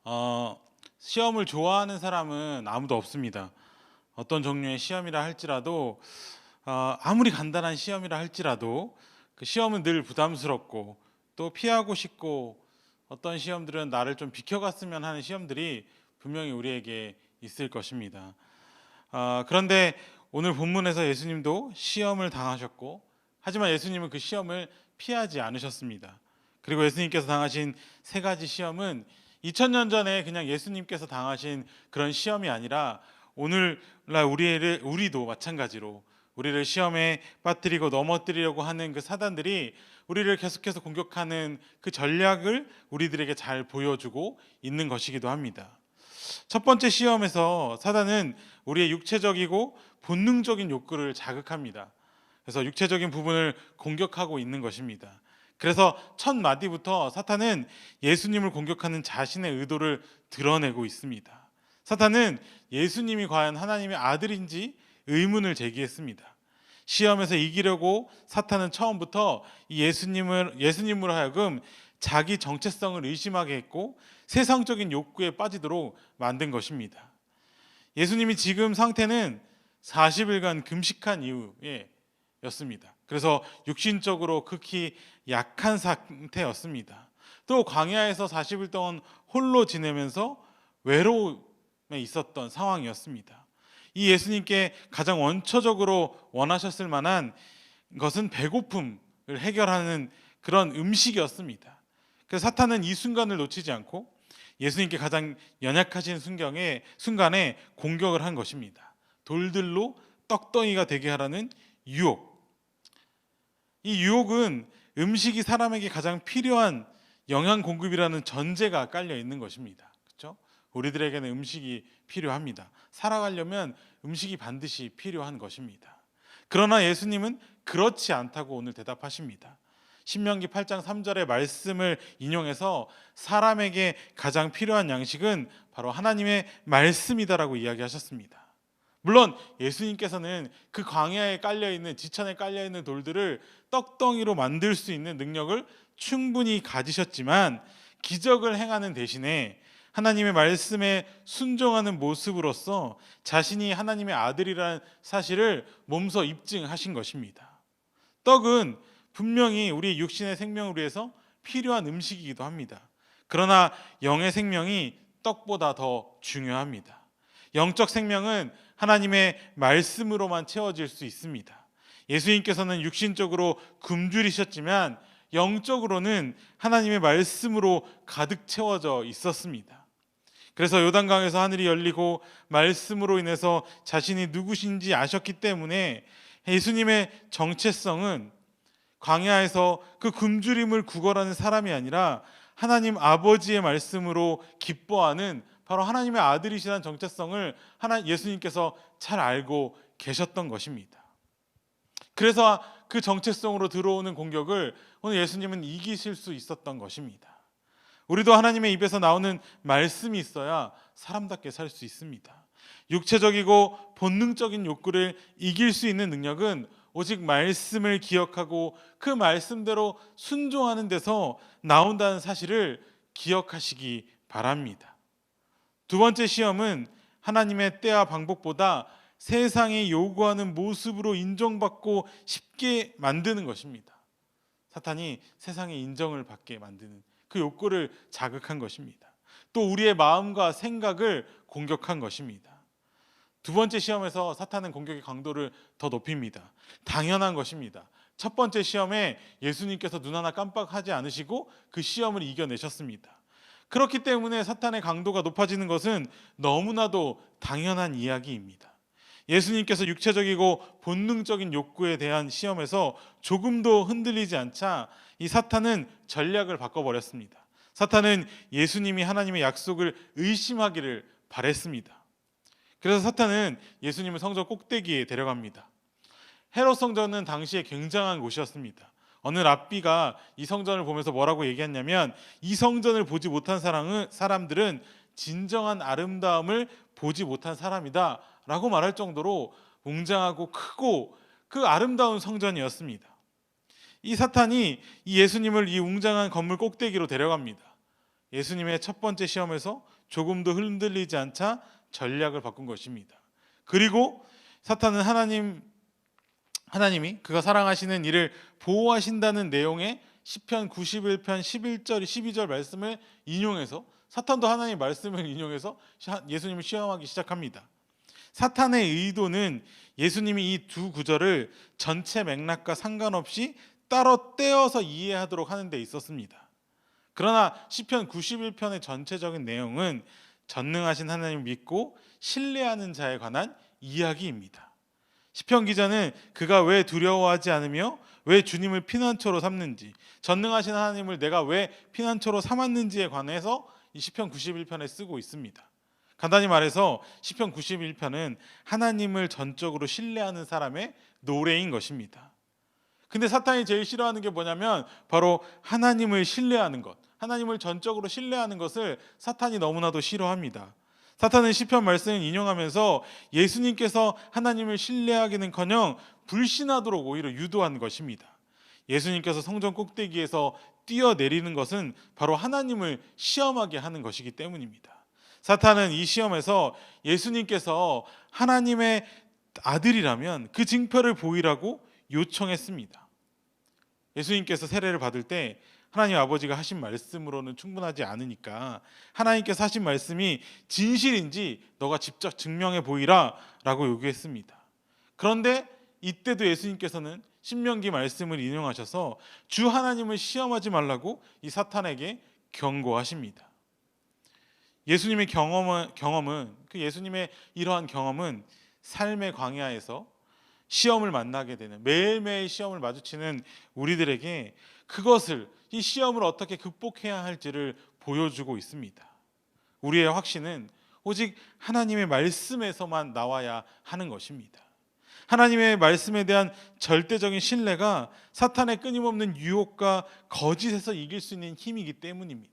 어, 시험을 좋아하는 사람은 아무도 없습니다. 어떤 종류의 시험이라 할지라도 아무리 간단한 시험이라 할지라도 그 시험은 늘 부담스럽고 또 피하고 싶고 어떤 시험들은 나를 좀 비켜갔으면 하는 시험들이 분명히 우리에게 있을 것입니다. 그런데 오늘 본문에서 예수님도 시험을 당하셨고 하지만 예수님은 그 시험을 피하지 않으셨습니다. 그리고 예수님께서 당하신 세 가지 시험은 2000년 전에 그냥 예수님께서 당하신 그런 시험이 아니라 오늘날 우리도 마찬가지로 우리를 시험에 빠뜨리고 넘어뜨리려고 하는 그 사단들이 우리를 계속해서 공격하는 그 전략을 우리들에게 잘 보여주고 있는 것이기도 합니다. 첫 번째 시험에서 사단은 우리의 육체적이고 본능적인 욕구를 자극합니다. 그래서 육체적인 부분을 공격하고 있는 것입니다. 그래서 첫 마디부터 사탄은 예수님을 공격하는 자신의 의도를 드러내고 있습니다. 사탄은 예수님이 과연 하나님의 아들인지 의문을 제기했습니다. 시험에서 이기려고 사탄은 처음부터 이 예수님으로 하여금 자기 정체성을 의심하게 했고 세상적인 욕구에 빠지도록 만든 것입니다. 예수님이 지금 상태는 40일간 금식한 이후였습니다. 그래서 육신적으로 극히 약한 상태였습니다. 또 광야에서 40일 동안 홀로 지내면서 외로움에 있었던 상황이었습니다. 이 예수님께 가장 원초적으로 원하셨을 만한 것은 배고픔을 해결하는 그런 음식이었습니다. 그래서 사탄은 이 순간을 놓치지 않고 예수님께 가장 연약하신 순간에 공격을 한 것입니다. 돌들로 떡덩이가 되게 하라는 유혹. 이 유혹은 음식이 사람에게 가장 필요한 영양 공급이라는 전제가 깔려 있는 것입니다. 그렇죠? 우리들에게는 음식이 필요합니다. 살아가려면 음식이 반드시 필요한 것입니다. 그러나 예수님은 그렇지 않다고 오늘 대답하십니다. 신명기 8장 3절의 말씀을 인용해서 사람에게 가장 필요한 양식은 바로 하나님의 말씀이다라고 이야기하셨습니다. 물론 예수님께서는 그 광야에 깔려있는 지천에 깔려있는 돌들을 떡덩이로 만들 수 있는 능력을 충분히 가지셨지만 기적을 행하는 대신에 하나님의 말씀에 순종하는 모습으로서 자신이 하나님의 아들이라는 사실을 몸소 입증하신 것입니다. 떡은 분명히 우리 육신의 생명을 위해서 필요한 음식이기도 합니다. 그러나 영의 생명이 떡보다 더 중요합니다. 영적 생명은 하나님의 말씀으로만 채워질 수 있습니다. 예수님께서는 육신적으로 굶주리셨지만 영적으로는 하나님의 말씀으로 가득 채워져 있었습니다. 그래서 요단강에서 하늘이 열리고 말씀으로 인해서 자신이 누구신지 아셨기 때문에 예수님의 정체성은 광야에서 그 굶주림을 구걸하는 사람이 아니라 하나님 아버지의 말씀으로 기뻐하는 바로 하나님의 아들이시라는 정체성을 예수님께서 잘 알고 계셨던 것입니다. 그래서 그 정체성으로 들어오는 공격을 오늘 예수님은 이기실 수 있었던 것입니다. 우리도 하나님의 입에서 나오는 말씀이 있어야 사람답게 살 수 있습니다. 육체적이고 본능적인 욕구를 이길 수 있는 능력은 오직 말씀을 기억하고 그 말씀대로 순종하는 데서 나온다는 사실을 기억하시기 바랍니다. 두 번째 시험은 하나님의 때와 방법보다 세상이 요구하는 모습으로 인정받고 싶게 만드는 것입니다. 사탄이 세상의 인정을 받게 만드는 그 욕구를 자극한 것입니다. 또 우리의 마음과 생각을 공격한 것입니다. 두 번째 시험에서 사탄은 공격의 강도를 더 높입니다. 당연한 것입니다. 첫 번째 시험에 예수님께서 눈 하나 깜빡하지 않으시고 그 시험을 이겨내셨습니다. 그렇기 때문에 사탄의 강도가 높아지는 것은 너무나도 당연한 이야기입니다. 예수님께서 육체적이고 본능적인 욕구에 대한 시험에서 조금도 흔들리지 않자 이 사탄은 전략을 바꿔버렸습니다. 사탄은 예수님이 하나님의 약속을 의심하기를 바랬습니다. 그래서 사탄은 예수님을 성전 꼭대기에 데려갑니다. 헤롯 성전은 당시에 굉장한 곳이었습니다. 어느 랍비가 이 성전을 보면서 뭐라고 얘기했냐면 이 성전을 보지 못한 사람들은 진정한 아름다움을 보지 못한 사람이다 라고 말할 정도로 웅장하고 크고 그 아름다운 성전이었습니다. 이 사탄이 이 예수님을 이 웅장한 건물 꼭대기로 데려갑니다. 예수님의 첫 번째 시험에서 조금도 흔들리지 않자 전략을 바꾼 것입니다. 그리고 사탄은 하나님이 그가 사랑하시는 이를 보호하신다는 내용의 시편 91편 11절 12절 말씀을 인용해서, 사탄도 하나님의 말씀을 인용해서 예수님을 시험하기 시작합니다. 사탄의 의도는 예수님이 이 두 구절을 전체 맥락과 상관없이 따로 떼어서 이해하도록 하는 데 있었습니다. 그러나 시편 91편의 전체적인 내용은 전능하신 하나님을 믿고 신뢰하는 자에 관한 이야기입니다. 시편 기자는 그가 왜 두려워하지 않으며 왜 주님을 피난처로 삼는지, 전능하신 하나님을 내가 왜 피난처로 삼았는지에 관해서 이 시편 91편에 쓰고 있습니다. 간단히 말해서 시편 91편은 하나님을 전적으로 신뢰하는 사람의 노래인 것입니다. 근데 사탄이 제일 싫어하는 게 뭐냐면 바로 하나님을 신뢰하는 것, 하나님을 전적으로 신뢰하는 것을 사탄이 너무나도 싫어합니다. 사탄은 시편 말씀을 인용하면서 예수님께서 하나님을 신뢰하기는커녕 불신하도록 오히려 유도한 것입니다. 예수님께서 성전 꼭대기에서 뛰어내리는 것은 바로 하나님을 시험하게 하는 것이기 때문입니다. 사탄은 이 시험에서 예수님께서 하나님의 아들이라면 그 징표를 보이라고 요청했습니다. 예수님께서 세례를 받을 때 하나님 아버지가 하신 말씀으로는 충분하지 않으니까 하나님께서 하신 말씀이 진실인지 너가 직접 증명해 보이라 라고 요구했습니다. 그런데 이때도 예수님께서는 신명기 말씀을 인용하셔서 주 하나님을 시험하지 말라고 이 사탄에게 경고하십니다. 예수님의 경험은 예수님의 이러한 경험은 삶의 광야에서 시험을 만나게 되는, 매일매일 시험을 마주치는 우리들에게 그것을, 이 시험을 어떻게 극복해야 할지를 보여주고 있습니다. 우리의 확신은 오직 하나님의 말씀에서만 나와야 하는 것입니다. 하나님의 말씀에 대한 절대적인 신뢰가 사탄의 끊임없는 유혹과 거짓에서 이길 수 있는 힘이기 때문입니다.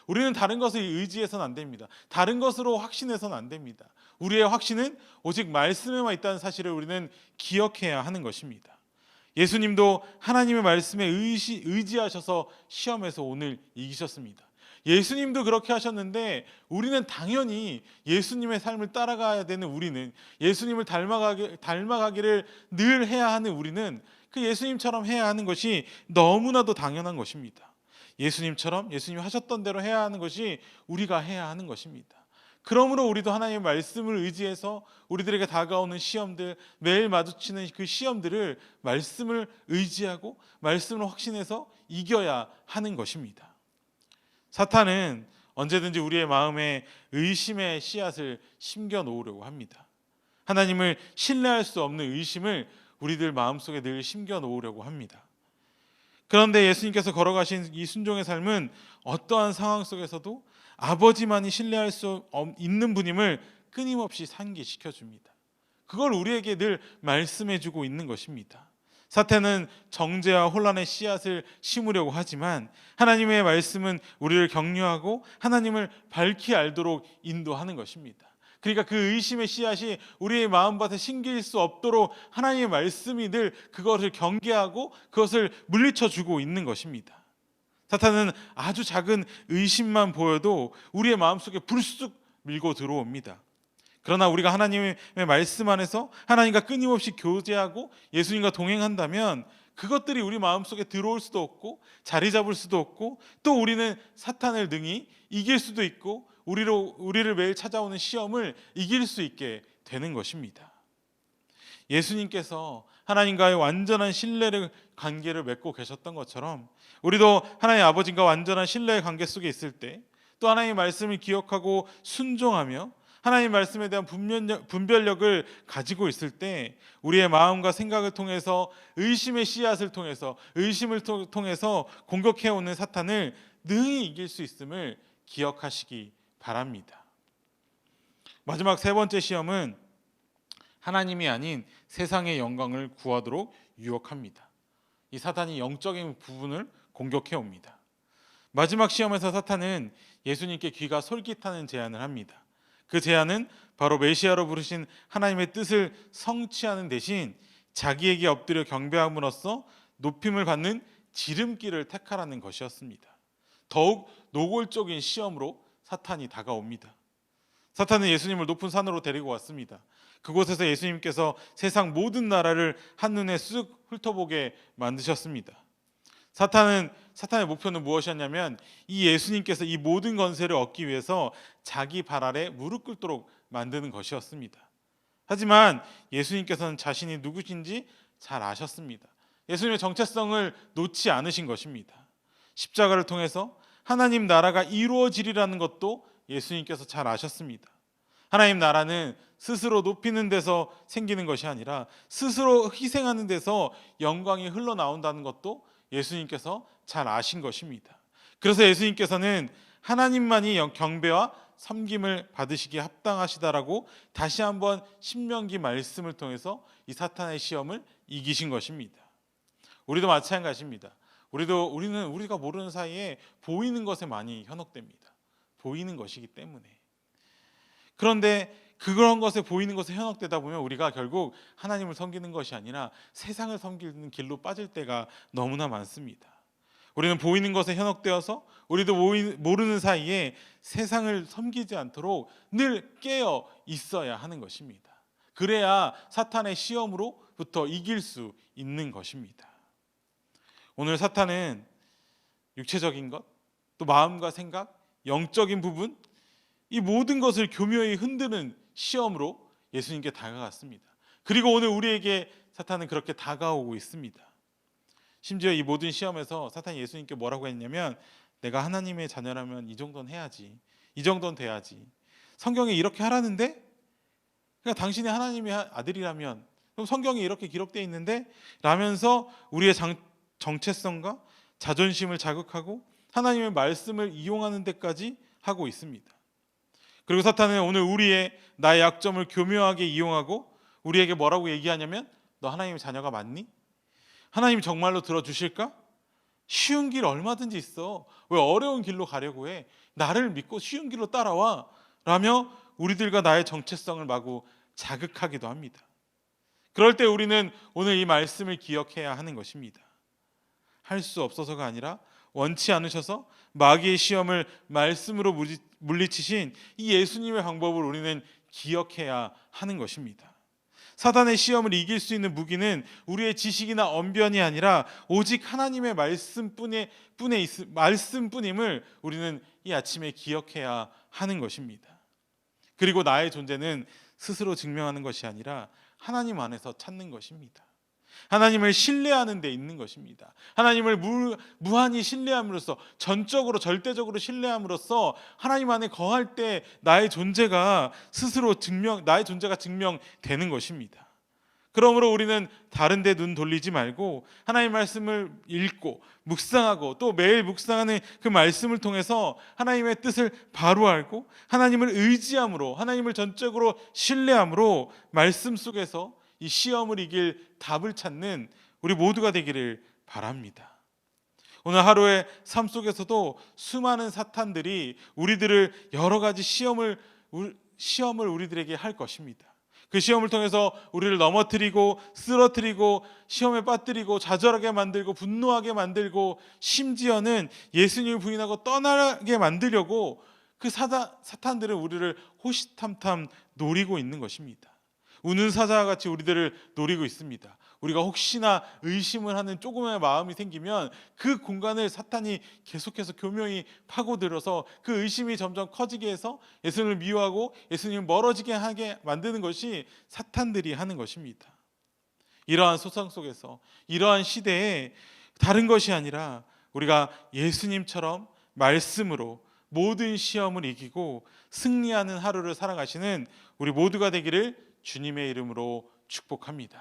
우리는 다른 것을 의지해서는 안 됩니다. 다른 것으로 확신해서는 안 됩니다. 우리의 확신은 오직 말씀에만 있다는 사실을 우리는 기억해야 하는 것입니다. 예수님도 하나님의 말씀에 의지하셔서 시험에서 오늘 이기셨습니다. 예수님도 그렇게 하셨는데 우리는 당연히 예수님의 삶을 따라가야 되는, 우리는 예수님을 닮아가기를 늘 해야 하는 우리는 그 예수님처럼 해야 하는 것이 너무나도 당연한 것입니다. 예수님처럼 예수님이 하셨던 대로 해야 하는 것이 우리가 해야 하는 것입니다. 그러므로 우리도 하나님의 말씀을 의지해서 우리들에게 다가오는 시험들, 매일 마주치는 그 시험들을 말씀을 의지하고 말씀을 확신해서 이겨야 하는 것입니다. 사탄은 언제든지 우리의 마음에 의심의 씨앗을 심겨 놓으려고 합니다. 하나님을 신뢰할 수 없는 의심을 우리들 마음속에 늘 심겨 놓으려고 합니다. 그런데 예수님께서 걸어가신 이 순종의 삶은 어떠한 상황 속에서도 아버지만이 신뢰할 수 있는 분임을 끊임없이 상기시켜 줍니다. 그걸 우리에게 늘 말씀해 주고 있는 것입니다. 사탄은 정죄와 혼란의 씨앗을 심으려고 하지만 하나님의 말씀은 우리를 격려하고 하나님을 밝히 알도록 인도하는 것입니다. 그러니까 그 의심의 씨앗이 우리의 마음밭에 심길 수 없도록 하나님의 말씀이 늘 그것을 경계하고 그것을 물리쳐 주고 있는 것입니다. 사탄은 아주 작은 의심만 보여도 우리의 마음속에 불쑥 밀고 들어옵니다. 그러나 우리가 하나님의 말씀 안에서 하나님과 끊임없이 교제하고 예수님과 동행한다면 그것들이 우리 마음속에 들어올 수도 없고 자리 잡을 수도 없고, 또 우리는 사탄을 능히 이길 수도 있고 우리를 매일 찾아오는 시험을 이길 수 있게 되는 것입니다. 예수님께서 하나님과의 완전한 신뢰의 관계를 맺고 계셨던 것처럼 우리도 하나님 아버지과 완전한 신뢰의 관계 속에 있을 때, 또 하나님의 말씀을 기억하고 순종하며 하나님 말씀에 대한 분별력을 가지고 있을 때 우리의 마음과 생각을 통해서 의심의 씨앗을 통해서, 의심을 통해서 공격해오는 사탄을 능히 이길 수 있음을 기억하시기 바랍니다. 마지막 세 번째 시험은 하나님이 아닌 세상의 영광을 구하도록 유혹합니다. 이 사탄이 영적인 부분을 공격해 옵니다. 마지막 시험에서 사탄은 예수님께 귀가 솔깃하는 제안을 합니다. 그 제안은 바로 메시아로 부르신 하나님의 뜻을 성취하는 대신 자기에게 엎드려 경배함으로써 높임을 받는 지름길을 택하라는 것이었습니다. 더욱 노골적인 시험으로 사탄이 다가옵니다. 사탄은 예수님을 높은 산으로 데리고 왔습니다. 그곳에서 예수님께서 세상 모든 나라를 한눈에 쓱 훑어보게 만드셨습니다. 사탄의 목표는 무엇이었냐면 이 예수님께서 이 모든 권세를 얻기 위해서 자기 발 아래 무릎 꿇도록 만드는 것이었습니다. 하지만 예수님께서는 자신이 누구신지 잘 아셨습니다. 예수님의 정체성을 놓지 않으신 것입니다. 십자가를 통해서 하나님 나라가 이루어지리라는 것도 예수님께서 잘 아셨습니다. 하나님 나라는 스스로 높이는 데서 생기는 것이 아니라 스스로 희생하는 데서 영광이 흘러나온다는 것도 예수님께서 잘 아신 것입니다. 그래서 예수님께서는 하나님만이 경배와 섬김을 받으시기에 합당하시다라고 다시 한번 신명기 말씀을 통해서 이 사탄의 시험을 이기신 것입니다. 우리도 마찬가지입니다. 우리는 우리가 모르는 사이에 보이는 것에 많이 현혹됩니다. 보이는 것이기 때문에. 그런데 그런 것에 보이는 것에 현혹되다 보면 우리가 결국 하나님을 섬기는 것이 아니라 세상을 섬기는 길로 빠질 때가 너무나 많습니다. 우리는 보이는 것에 현혹되어서 우리도 모르는 사이에 세상을 섬기지 않도록 늘 깨어 있어야 하는 것입니다. 그래야 사탄의 시험으로부터 이길 수 있는 것입니다. 오늘 사탄은 육체적인 것, 또 마음과 생각, 영적인 부분, 이 모든 것을 교묘히 흔드는 시험으로 예수님께 다가갔습니다. 그리고 오늘 우리에게 사탄은 그렇게 다가오고 있습니다. 심지어 이 모든 시험에서 사탄이 예수님께 뭐라고 했냐면 내가 하나님의 자녀라면 이 정도는 해야지, 이 정도는 돼야지, 성경에 이렇게 하라는데, 그러니까 당신이 하나님의 아들이라면 그럼 성경에 이렇게 기록되어 있는데 라면서 우리의 정체성과 자존심을 자극하고 하나님의 말씀을 이용하는 데까지 하고 있습니다. 그리고 사탄은 오늘 나의 약점을 교묘하게 이용하고 우리에게 뭐라고 얘기하냐면 너 하나님의 자녀가 맞니? 하나님 정말로 들어주실까? 쉬운 길 얼마든지 있어. 왜 어려운 길로 가려고 해? 나를 믿고 쉬운 길로 따라와 라며 우리들과 나의 정체성을 마구 자극하기도 합니다. 그럴 때 우리는 오늘 이 말씀을 기억해야 하는 것입니다. 할 수 없어서가 아니라 원치 않으셔서 마귀의 시험을 말씀으로 물리치신 이 예수님의 방법을 우리는 기억해야 하는 것입니다. 사단의 시험을 이길 수 있는 무기는 우리의 지식이나 언변이 아니라 오직 하나님의 말씀뿐임을 우리는 이 아침에 기억해야 하는 것입니다. 그리고 나의 존재는 스스로 증명하는 것이 아니라 하나님 안에서 찾는 것입니다. 하나님을 신뢰하는 데 있는 것입니다. 하나님을 무한히 신뢰함으로써, 전적으로 절대적으로 신뢰함으로써 하나님 안에 거할 때 나의 존재가 증명되는 것입니다. 그러므로 우리는 다른 데 눈 돌리지 말고 하나님 말씀을 읽고 묵상하고 또 매일 묵상하는 그 말씀을 통해서 하나님의 뜻을 바로 알고 하나님을 의지함으로, 하나님을 전적으로 신뢰함으로 말씀 속에서 이 시험을 이길 답을 찾는 우리 모두가 되기를 바랍니다. 오늘 하루의 삶 속에서도 수많은 사탄들이 우리들을 여러 가지 시험을 우리들에게 할 것입니다. 그 시험을 통해서 우리를 넘어뜨리고 쓰러뜨리고 시험에 빠뜨리고 좌절하게 만들고 분노하게 만들고 심지어는 예수님을 부인하고 떠나게 만들려고 그 사탄들은 우리를 호시탐탐 노리고 있는 것입니다. 우는 사자와 같이 우리들을 노리고 있습니다. 우리가 혹시나 의심을 하는 조금의 마음이 생기면 그 공간을 사탄이 계속해서 교묘히 파고들어서 그 의심이 점점 커지게 해서 예수님을 미워하고 예수님을 멀어지게 하게 만드는 것이 사탄들이 하는 것입니다. 이러한 소상 속에서, 이러한 시대에 다른 것이 아니라 우리가 예수님처럼 말씀으로 모든 시험을 이기고 승리하는 하루를 살아가시는 우리 모두가 되기를 주님의 이름으로 축복합니다.